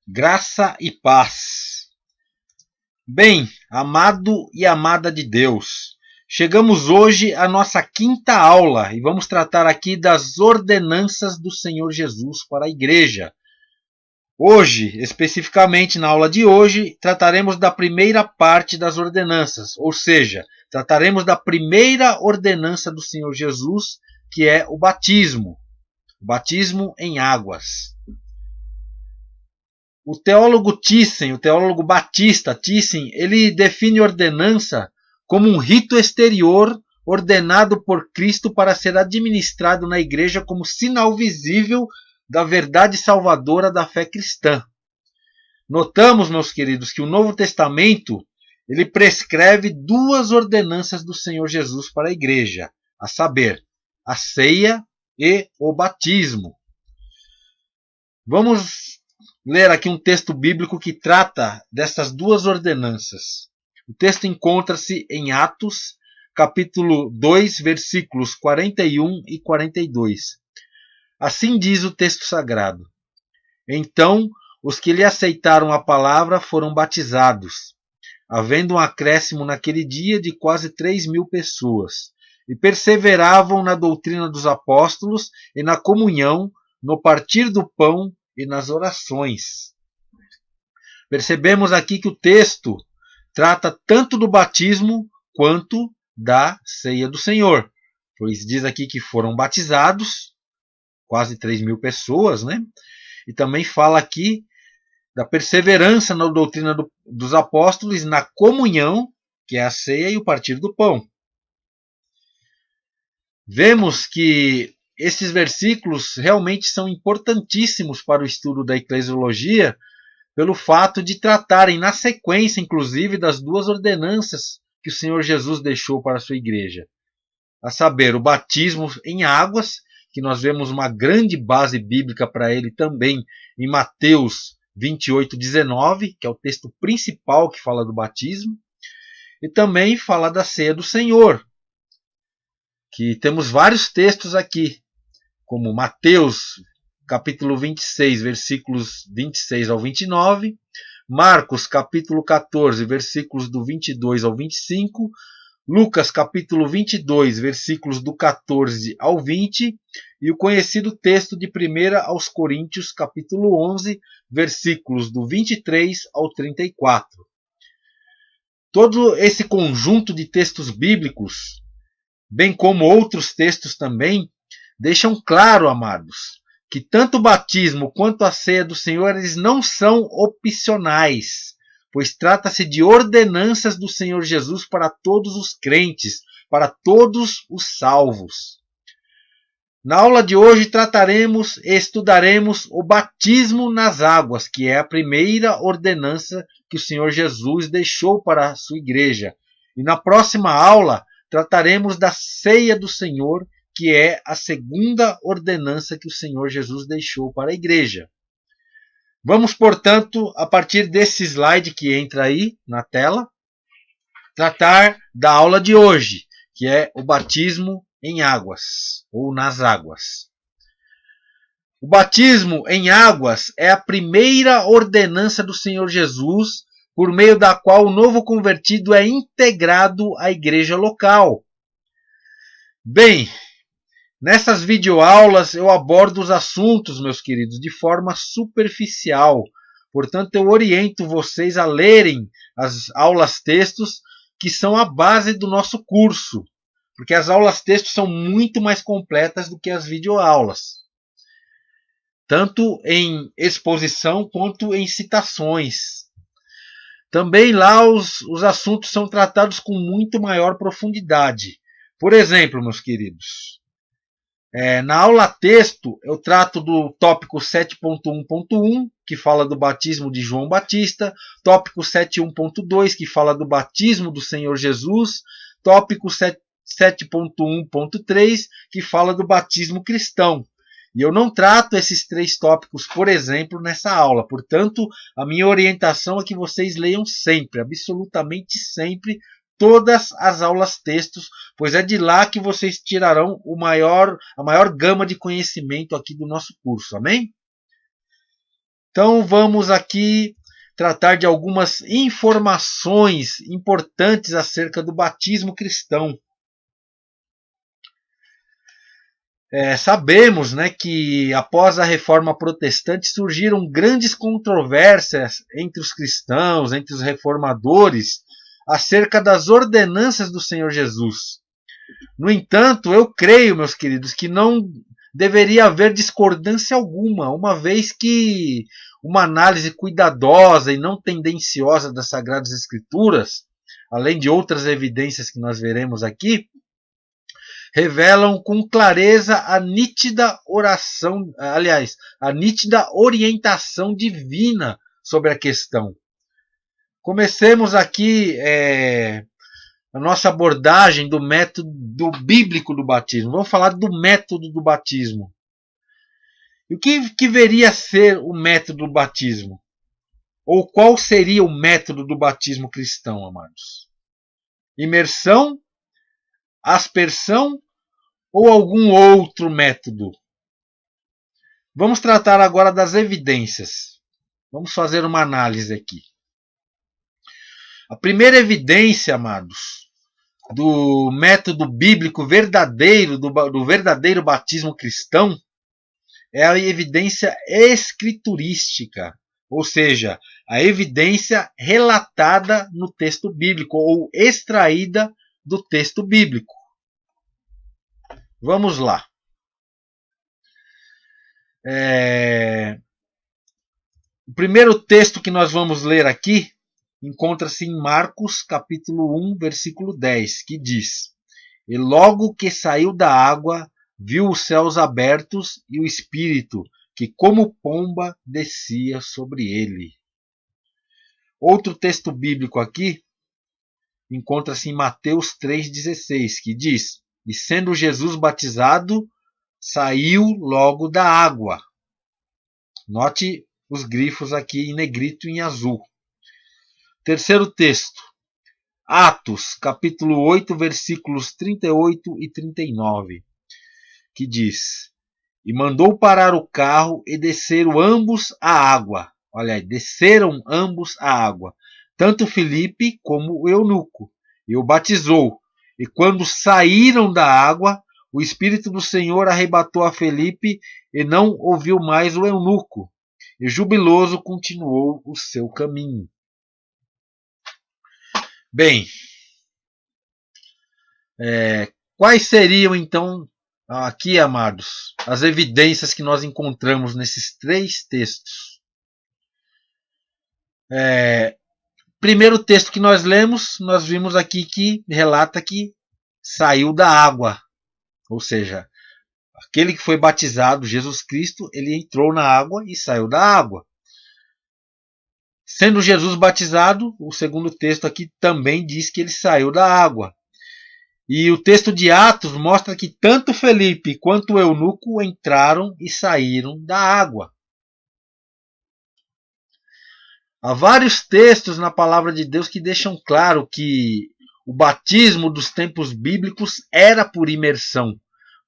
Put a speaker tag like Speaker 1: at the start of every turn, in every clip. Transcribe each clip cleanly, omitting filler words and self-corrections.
Speaker 1: Graça e paz. Bem, amado e amada de Deus, chegamos hoje à nossa quinta aula e vamos tratar aqui das ordenanças do Senhor Jesus para a igreja. Hoje, especificamente na aula de hoje, trataremos da primeira parte das ordenanças, ou seja, trataremos da primeira ordenança do Senhor Jesus, que é o batismo em águas. O teólogo Batista Thyssen, ele define ordenança como um rito exterior ordenado por Cristo para ser administrado na igreja como sinal visível da verdade salvadora da fé cristã. Notamos, meus queridos, que o Novo Testamento ele prescreve duas ordenanças do Senhor Jesus para a igreja, a saber, a ceia e o batismo. Vamos ler aqui um texto bíblico que trata dessas duas ordenanças. O texto encontra-se em Atos, capítulo 2, versículos 41 e 42. Assim diz o texto sagrado. Então, os que lhe aceitaram a palavra foram batizados, havendo um acréscimo naquele dia de quase 3.000 pessoas, e perseveravam na doutrina dos apóstolos e na comunhão, no partir do pão e nas orações. Percebemos aqui que o texto trata tanto do batismo quanto da ceia do Senhor, pois diz aqui que foram batizados, quase 3.000 pessoas, né? E também fala aqui da perseverança na doutrina dos apóstolos, na comunhão, que é a ceia e o partir do pão. Vemos que esses versículos realmente são importantíssimos para o estudo da eclesiologia, pelo fato de tratarem na sequência, inclusive, das duas ordenanças que o Senhor Jesus deixou para a sua igreja. A saber, o batismo em águas, que nós vemos uma grande base bíblica para ele também em Mateus 28:19, que é o texto principal que fala do batismo, e também fala da ceia do Senhor, que temos vários textos aqui, como Mateus, capítulo 26, versículos 26 ao 29, Marcos, capítulo 14, versículos do 22 ao 25, Lucas, capítulo 22, versículos do 14 ao 20, e o conhecido texto de 1 aos Coríntios, capítulo 11, versículos do 23 ao 34. Todo esse conjunto de textos bíblicos, bem como outros textos também, deixam claro, amados, que tanto o batismo quanto a ceia do Senhor eles não são opcionais, pois trata-se de ordenanças do Senhor Jesus para todos os crentes, para todos os salvos. Na aula de hoje trataremos e estudaremos o batismo nas águas, que é a primeira ordenança que o Senhor Jesus deixou para a sua igreja. E na próxima aula trataremos da ceia do Senhor, que é a segunda ordenança que o Senhor Jesus deixou para a igreja. Vamos, portanto, a partir desse slide que entra aí na tela, tratar da aula de hoje, que é o batismo em águas, ou nas águas. O batismo em águas é a primeira ordenança do Senhor Jesus, por meio da qual o novo convertido é integrado à igreja local. Bem, nessas videoaulas eu abordo os assuntos, meus queridos, de forma superficial. Portanto, eu oriento vocês a lerem as aulas textos, que são a base do nosso curso, porque as aulas textos são muito mais completas do que as videoaulas, tanto em exposição quanto em citações. Também lá os assuntos são tratados com muito maior profundidade. Por exemplo, meus queridos, na aula texto eu trato do tópico 7.1.1, que fala do batismo de João Batista, tópico 7.1.2, que fala do batismo do Senhor Jesus, tópico 7.1.3, que fala do batismo cristão. E eu não trato esses três tópicos, por exemplo, nessa aula. Portanto, a minha orientação é que vocês leiam sempre, absolutamente sempre, todas as aulas textos, pois é de lá que vocês tirarão a maior gama de conhecimento aqui do nosso curso. Amém? Então vamos aqui tratar de algumas informações importantes acerca do batismo cristão. Sabemos, né, que após a Reforma Protestante surgiram grandes controvérsias entre os cristãos, entre os reformadores, acerca das ordenanças do Senhor Jesus. No entanto, eu creio, meus queridos, que não deveria haver discordância alguma, uma vez que uma análise cuidadosa e não tendenciosa das Sagradas Escrituras, além de outras evidências que nós veremos aqui, revelam com clareza a nítida a nítida orientação divina sobre a questão. Comecemos aqui a nossa abordagem do método bíblico do batismo. Vamos falar do método do batismo. E o que deveria ser o método do batismo? Ou qual seria o método do batismo cristão, amados? Imersão? Aspersão? Ou algum outro método? Vamos tratar agora das evidências. Vamos fazer uma análise aqui. A primeira evidência, amados, do método bíblico verdadeiro, do verdadeiro batismo cristão, é a evidência escriturística, ou seja, a evidência relatada no texto bíblico ou extraída do texto bíblico. Vamos lá. O primeiro texto que nós vamos ler aqui encontra-se em Marcos, capítulo 1, versículo 10, que diz: E logo que saiu da água, viu os céus abertos e o Espírito, que como pomba descia sobre ele. Outro texto bíblico aqui encontra-se em Mateus 3,16, que diz: E sendo Jesus batizado, saiu logo da água. Note os grifos aqui em negrito e em azul. Terceiro texto, Atos, capítulo 8, versículos 38 e 39, que diz: E mandou parar o carro e desceram ambos à água. Olha aí, desceram ambos à água, tanto Filipe como o eunuco, e o batizou. E quando saíram da água, o Espírito do Senhor arrebatou a Filipe e não ouviu mais o eunuco. E jubiloso continuou o seu caminho. Bem, quais seriam então, aqui, amados, as evidências que nós encontramos nesses três textos? Primeiro texto que nós lemos, nós vimos aqui que relata que saiu da água. Ou seja, aquele que foi batizado, Jesus Cristo, ele entrou na água e saiu da água. Sendo Jesus batizado, o segundo texto aqui também diz que ele saiu da água. E o texto de Atos mostra que tanto Felipe quanto o eunuco entraram e saíram da água. Há vários textos na palavra de Deus que deixam claro que o batismo dos tempos bíblicos era por imersão,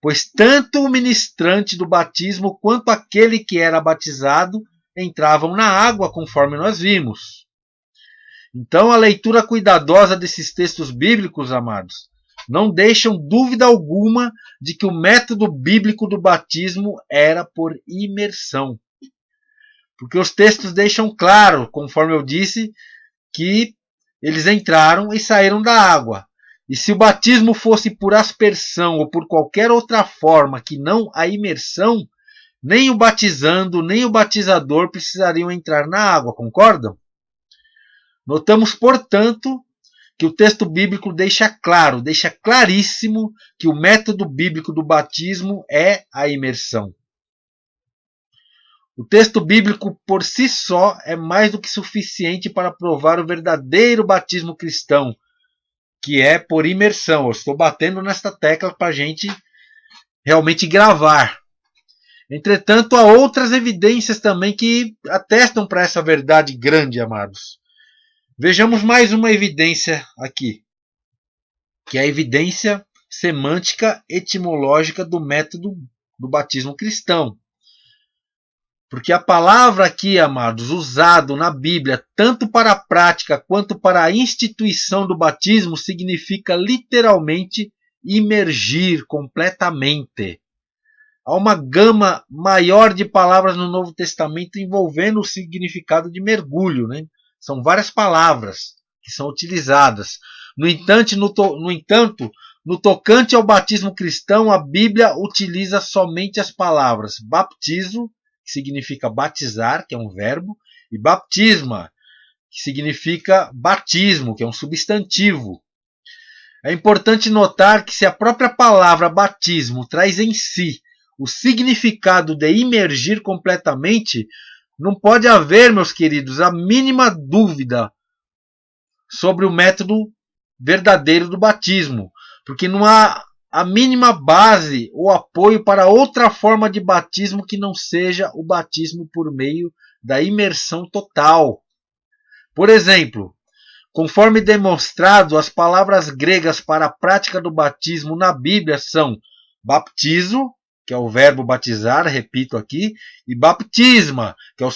Speaker 1: pois tanto o ministrante do batismo quanto aquele que era batizado entravam na água, conforme nós vimos. Então, a leitura cuidadosa desses textos bíblicos, amados, não deixam dúvida alguma de que o método bíblico do batismo era por imersão. Porque os textos deixam claro, conforme eu disse, que eles entraram e saíram da água. E se o batismo fosse por aspersão ou por qualquer outra forma que não a imersão, nem o batizando, nem o batizador precisariam entrar na água, concordam? Notamos, portanto, que o texto bíblico deixa claro, deixa claríssimo que o método bíblico do batismo é a imersão. O texto bíblico por si só é mais do que suficiente para provar o verdadeiro batismo cristão, que é por imersão. Eu estou batendo nesta tecla para a gente realmente gravar. Entretanto, há outras evidências também que atestam para essa verdade grande, amados. Vejamos mais uma evidência aqui, que é a evidência semântica etimológica do método do batismo cristão. Porque a palavra aqui, amados, usado na Bíblia, tanto para a prática quanto para a instituição do batismo, significa literalmente imergir completamente. Há uma gama maior de palavras no Novo Testamento envolvendo o significado de mergulho, né? São várias palavras que são utilizadas. No entanto, no tocante ao batismo cristão, a Bíblia utiliza somente as palavras baptizo, que significa batizar, que é um verbo, e baptisma, que significa batismo, que é um substantivo. É importante notar que se a própria palavra batismo traz em si o significado de imergir completamente, não pode haver, meus queridos, a mínima dúvida sobre o método verdadeiro do batismo, porque não há a mínima base ou apoio para outra forma de batismo que não seja o batismo por meio da imersão total. Por exemplo, conforme demonstrado, as palavras gregas para a prática do batismo na Bíblia são baptizo, que é o verbo batizar, repito aqui, e baptisma, que é o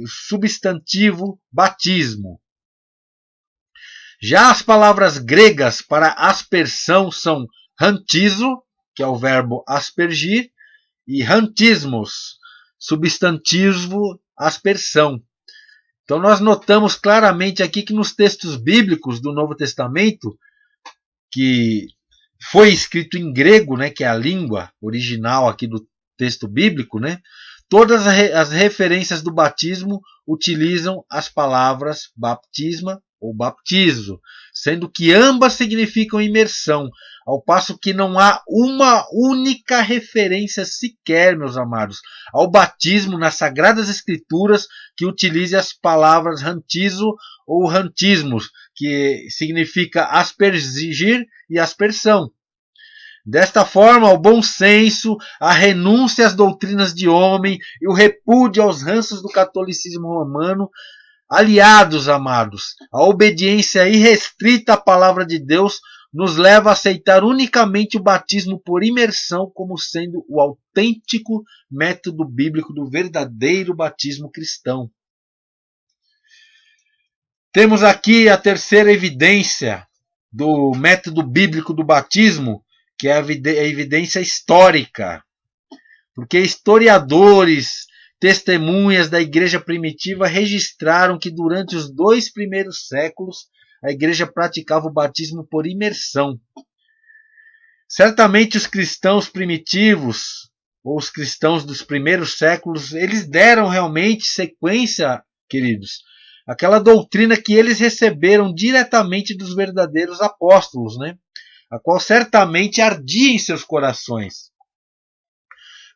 Speaker 1: substantivo batismo. Já as palavras gregas para aspersão são hantizo, que é o verbo aspergir, e hantismos, substantivo aspersão. Então nós notamos claramente aqui que nos textos bíblicos do Novo Testamento, que foi escrito em grego, né, que é a língua original aqui do texto bíblico, né, todas as referências do batismo utilizam as palavras baptisma ou baptizo, sendo que ambas significam imersão, ao passo que não há uma única referência sequer, meus amados, ao batismo nas Sagradas Escrituras que utilize as palavras hantizo ou hantismos, que significa aspergir e aspersão. Desta forma, o bom senso, a renúncia às doutrinas de homem e o repúdio aos ranços do catolicismo romano, aliados, amados, a obediência irrestrita à palavra de Deus, nos leva a aceitar unicamente o batismo por imersão como sendo o autêntico método bíblico do verdadeiro batismo cristão. Temos aqui a terceira evidência do método bíblico do batismo, que é a evidência histórica. Porque historiadores, testemunhas da igreja primitiva registraram que durante os 2 primeiros séculos a igreja praticava o batismo por imersão. Certamente os cristãos primitivos, ou os cristãos dos primeiros séculos, eles deram realmente sequência, queridos, àquela doutrina que eles receberam diretamente dos verdadeiros apóstolos, né? A qual certamente ardia em seus corações.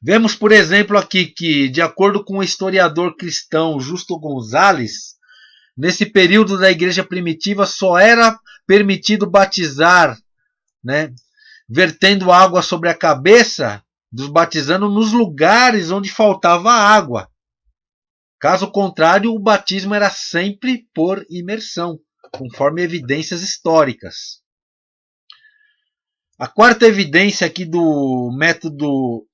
Speaker 1: Vemos, por exemplo, aqui que, de acordo com o historiador cristão Justo Gonzalez, nesse período da igreja primitiva só era permitido batizar, né, vertendo água sobre a cabeça dos batizando nos lugares onde faltava água. Caso contrário, o batismo era sempre por imersão, conforme evidências históricas. A quarta evidência aqui do método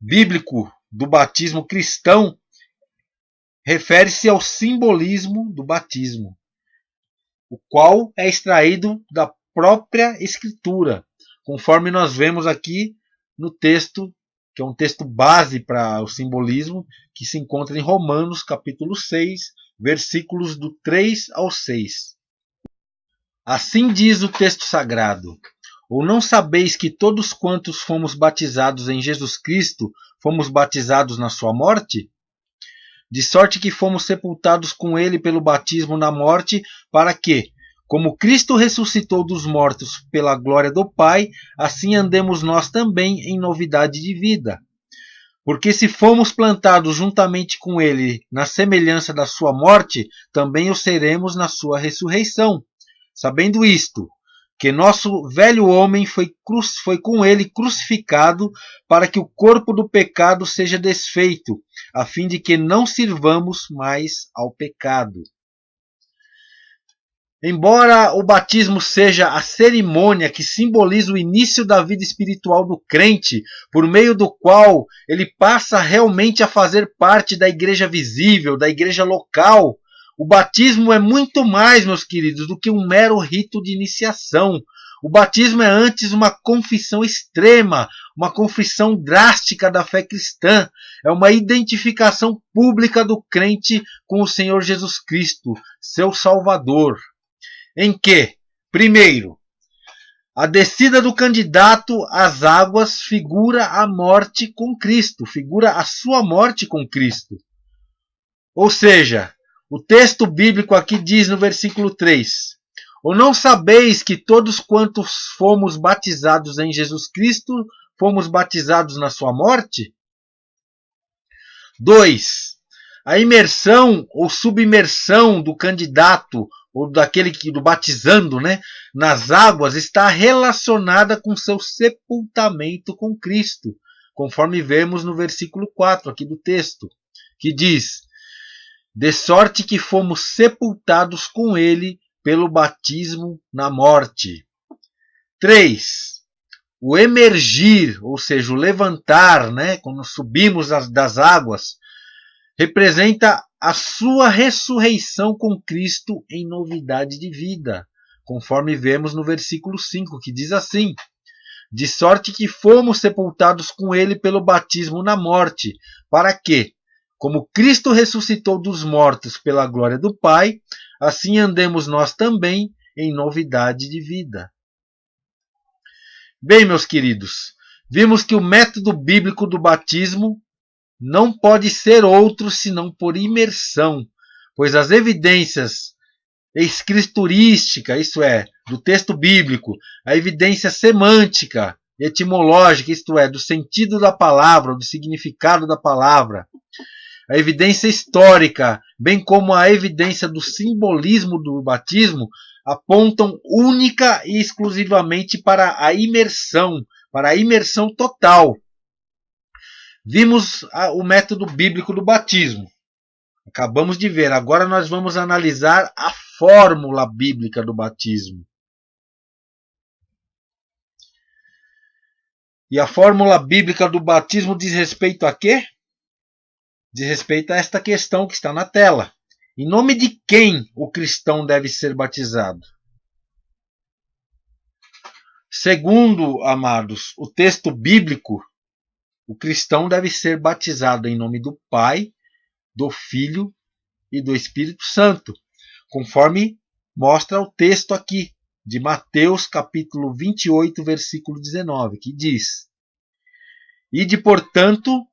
Speaker 1: bíblico do batismo cristão refere-se ao simbolismo do batismo, o qual é extraído da própria Escritura, conforme nós vemos aqui no texto, que é um texto base para o simbolismo, que se encontra em Romanos, capítulo 6, versículos do 3 ao 6. Assim diz o texto sagrado: ou não sabeis que todos quantos fomos batizados em Jesus Cristo, fomos batizados na sua morte? De sorte que fomos sepultados com ele pelo batismo na morte, para que, como Cristo ressuscitou dos mortos pela glória do Pai, assim andemos nós também em novidade de vida. Porque se fomos plantados juntamente com ele na semelhança da sua morte, também o seremos na sua ressurreição. Sabendo isto, que nosso velho homem foi com ele crucificado, para que o corpo do pecado seja desfeito, a fim de que não sirvamos mais ao pecado. Embora o batismo seja a cerimônia que simboliza o início da vida espiritual do crente, por meio do qual ele passa realmente a fazer parte da igreja visível, da igreja local, o batismo é muito mais, meus queridos, do que um mero rito de iniciação. O batismo é antes uma confissão extrema, uma confissão drástica da fé cristã. É uma identificação pública do crente com o Senhor Jesus Cristo, seu Salvador. Em que, primeiro, a descida do candidato às águas figura a morte com Cristo, figura a sua morte com Cristo. Ou seja, o texto bíblico aqui diz no versículo 3: ou não sabeis que todos quantos fomos batizados em Jesus Cristo, fomos batizados na sua morte? 2. A imersão ou submersão do candidato, ou daquele do batizando, nas águas, está relacionada com seu sepultamento com Cristo, conforme vemos no versículo 4 aqui do texto, que diz: de sorte que fomos sepultados com ele pelo batismo na morte. 3. O emergir, ou seja, o levantar, quando subimos das águas, representa a sua ressurreição com Cristo em novidade de vida, conforme vemos no versículo 5, que diz assim: de sorte que fomos sepultados com ele pelo batismo na morte, para que, como Cristo ressuscitou dos mortos pela glória do Pai, assim andemos nós também em novidade de vida. Bem, meus queridos, vimos que o método bíblico do batismo não pode ser outro senão por imersão, pois as evidências escriturísticas, isto é, do texto bíblico, a evidência semântica, etimológica, isto é, do sentido da palavra, do significado da palavra, a evidência histórica, bem como a evidência do simbolismo do batismo, apontam única e exclusivamente para a imersão total. Vimos o método bíblico do batismo. Acabamos de ver. Agora nós vamos analisar a fórmula bíblica do batismo. E a fórmula bíblica do batismo diz respeito a quê? Diz respeito a esta questão que está na tela. Em nome de quem o cristão deve ser batizado? Segundo, amados, o texto bíblico, o cristão deve ser batizado em nome do Pai, do Filho e do Espírito Santo, conforme mostra o texto aqui, de Mateus capítulo 28, versículo 19, que diz: ide, portanto,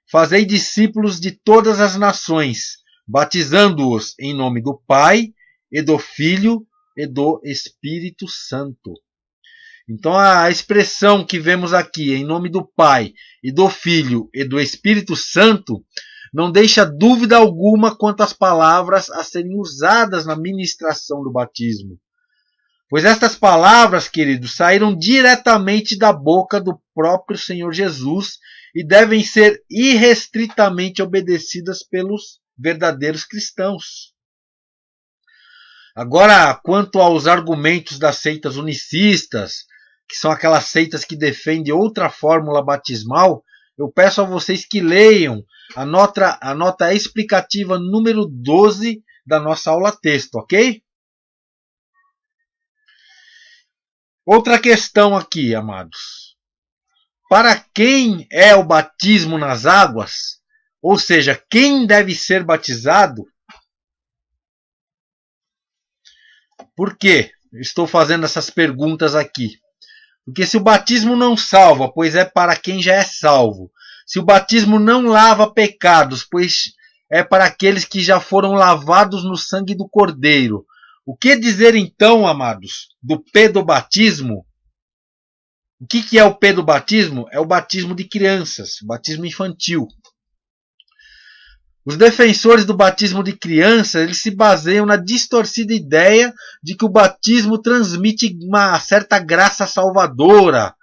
Speaker 1: fazei discípulos de todas as nações, batizando-os em nome do Pai, e do Filho, e do Espírito Santo. Então a expressão que vemos aqui, em nome do Pai, e do Filho, e do Espírito Santo, não deixa dúvida alguma quanto às palavras a serem usadas na ministração do batismo. Pois estas palavras, queridos, saíram diretamente da boca do próprio Senhor Jesus e devem ser irrestritamente obedecidas pelos verdadeiros cristãos. Agora, quanto aos argumentos das seitas unicistas, que são aquelas seitas que defendem outra fórmula batismal, eu peço a vocês que leiam a nota explicativa número 12 da nossa aula texto, ok? Outra questão aqui, amados. Para quem é o batismo nas águas? Ou seja, quem deve ser batizado? Por quê? Estou fazendo essas perguntas aqui. Porque se o batismo não salva, pois é para quem já é salvo. Se o batismo não lava pecados, pois é para aqueles que já foram lavados no sangue do Cordeiro. O que dizer então, amados, do pedobatismo? O que é o pedobatismo? É o batismo de crianças, o batismo infantil. Os defensores do batismo de crianças, eles se baseiam na distorcida ideia de que o batismo transmite uma certa graça salvadora,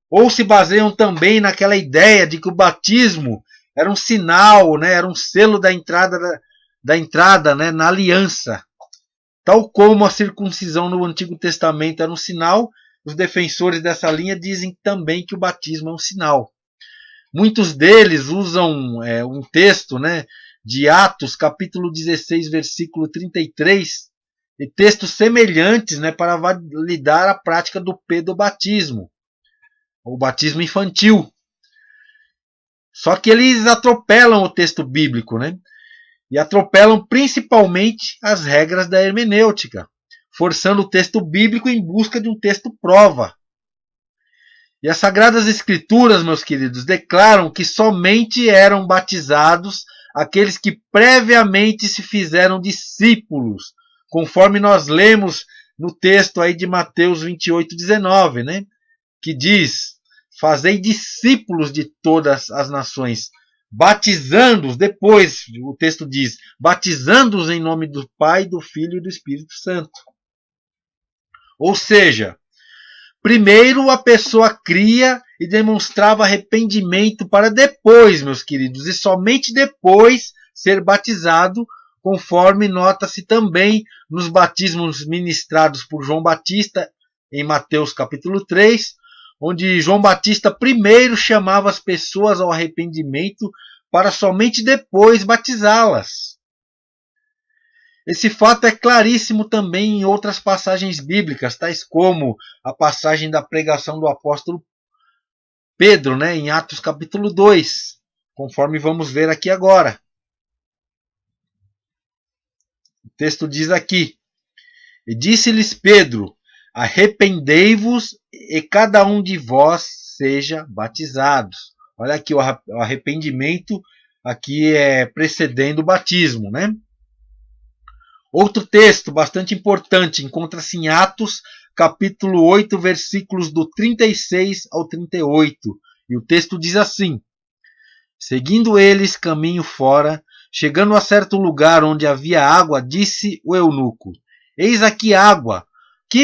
Speaker 1: ou se baseiam também naquela ideia de que o batismo era um sinal, era um selo da entrada na aliança. Tal como a circuncisão no Antigo Testamento era um sinal, os defensores dessa linha dizem também que o batismo é um sinal. Muitos deles usam um texto, né, de Atos, capítulo 16, versículo 33, e textos semelhantes, né, para validar a prática do pedobatismo, o batismo infantil. Só que eles atropelam o texto bíblico, né? E atropelam principalmente as regras da hermenêutica, forçando o texto bíblico em busca de um texto prova. E as Sagradas Escrituras, meus queridos, declaram que somente eram batizados aqueles que previamente se fizeram discípulos, conforme nós lemos no texto aí de Mateus 28:19, né? Que diz: fazei discípulos de todas as nações, batizando-os, depois o texto diz, batizando-os em nome do Pai, do Filho e do Espírito Santo. Ou seja, primeiro a pessoa cria e demonstrava arrependimento para depois, meus queridos, e somente depois ser batizado, conforme nota-se também nos batismos ministrados por João Batista em Mateus capítulo 3, onde João Batista primeiro chamava as pessoas ao arrependimento para somente depois batizá-las. Esse fato é claríssimo também em outras passagens bíblicas, tais como a passagem da pregação do apóstolo Pedro, né, em Atos capítulo 2, conforme vamos ver aqui agora. O texto diz aqui: e disse-lhes Pedro: arrependei-vos e cada um de vós seja batizado. Olha aqui, o arrependimento aqui é precedendo o batismo, né? Outro texto bastante importante encontra-se em Atos, capítulo 8, versículos do 36 ao 38. E o texto diz assim: seguindo eles caminho fora, chegando a certo lugar onde havia água, disse o eunuco: eis aqui água, que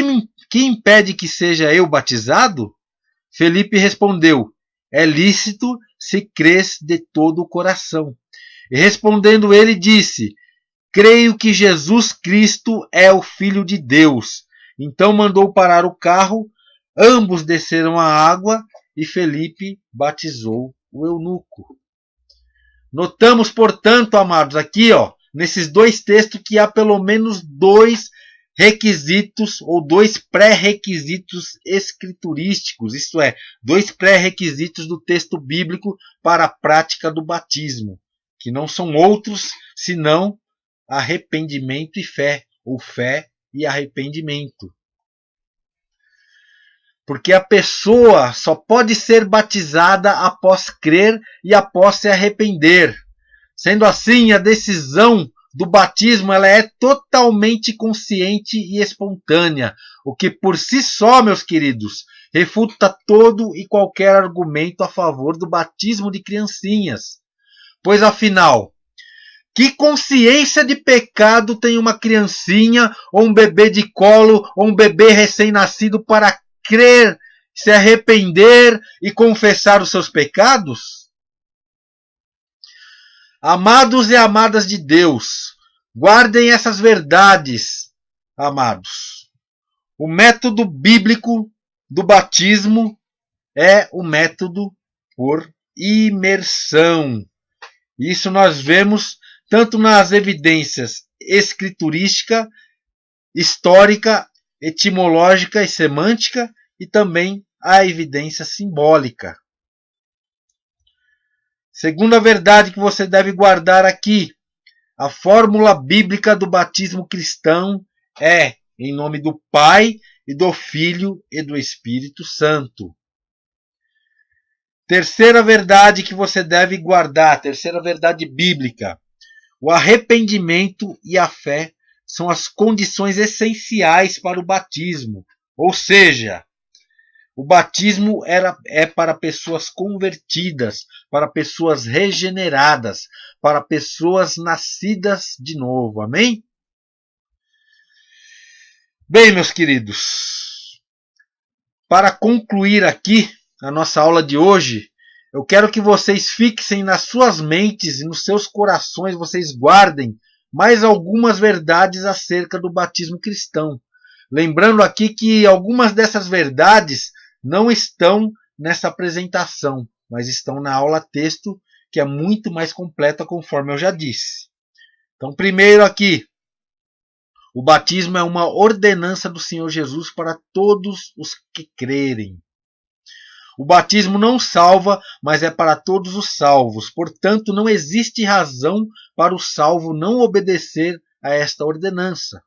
Speaker 1: impede que seja eu batizado? Felipe respondeu: é lícito se crês de todo o coração. E respondendo ele disse: creio que Jesus Cristo é o Filho de Deus. Então mandou parar o carro, ambos desceram à água e Felipe batizou o eunuco. Notamos, portanto, amados, aqui, nesses dois textos que há pelo menos dois requisitos ou dois pré-requisitos escriturísticos, isto é, dois pré-requisitos do texto bíblico para a prática do batismo, que não são outros senão arrependimento e fé, ou fé e arrependimento. Porque a pessoa só pode ser batizada após crer e após se arrepender. Sendo assim, a decisão do batismo ela é totalmente consciente e espontânea, o que por si só, meus queridos, refuta todo e qualquer argumento a favor do batismo de criancinhas. Pois afinal, que consciência de pecado tem uma criancinha, ou um bebê de colo, ou um bebê recém-nascido para crer, se arrepender e confessar os seus pecados? Amados e amadas de Deus, guardem essas verdades, amados. O método bíblico do batismo é o método por imersão. Isso nós vemos tanto nas evidências escriturística, histórica, etimológica e semântica, e também a evidência simbólica. Segunda verdade que você deve guardar aqui: a fórmula bíblica do batismo cristão é em nome do Pai, e do Filho e do Espírito Santo. Terceira verdade que você deve guardar, terceira verdade bíblica: o arrependimento e a fé são as condições essenciais para o batismo. Ou seja, o batismo é para pessoas convertidas, para pessoas regeneradas, para pessoas nascidas de novo. Amém? Bem, meus queridos, para concluir aqui a nossa aula de hoje, eu quero que vocês fixem nas suas mentes e nos seus corações, vocês guardem mais algumas verdades acerca do batismo cristão. Lembrando aqui que algumas dessas verdades não estão nessa apresentação, mas estão na aula texto, que é muito mais completa, conforme eu já disse. Então, primeiro aqui, o batismo é uma ordenança do Senhor Jesus para todos os que crerem. O batismo não salva, mas é para todos os salvos. Portanto, não existe razão para o salvo não obedecer a esta ordenança.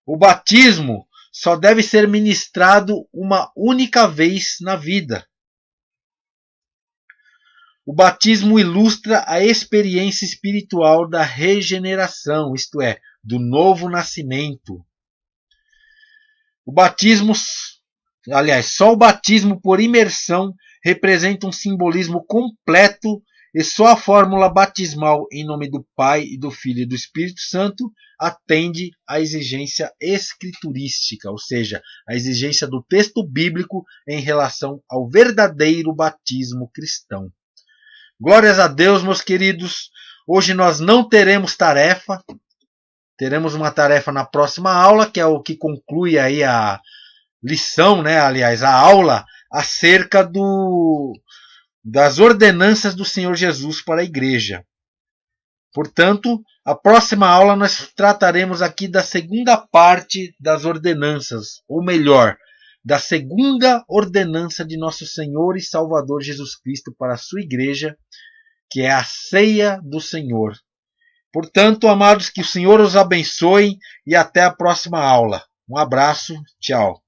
Speaker 1: O batismo só deve ser ministrado uma única vez na vida. O batismo ilustra a experiência espiritual da regeneração, isto é, do novo nascimento. O batismo, só o batismo por imersão representa um simbolismo completo e só a fórmula batismal em nome do Pai e do Filho e do Espírito Santo atende à exigência escriturística, ou seja, a exigência do texto bíblico em relação ao verdadeiro batismo cristão. Glórias a Deus, meus queridos. Hoje nós não teremos tarefa. Teremos uma tarefa na próxima aula, que é o que conclui aí a lição, a aula acerca das ordenanças do Senhor Jesus para a igreja. Portanto, a próxima aula nós trataremos aqui da segunda parte das ordenanças, ou melhor, da segunda ordenança de nosso Senhor e Salvador Jesus Cristo para a sua igreja, que é a ceia do Senhor. Portanto, amados, que o Senhor os abençoe e até a próxima aula. Um abraço, tchau.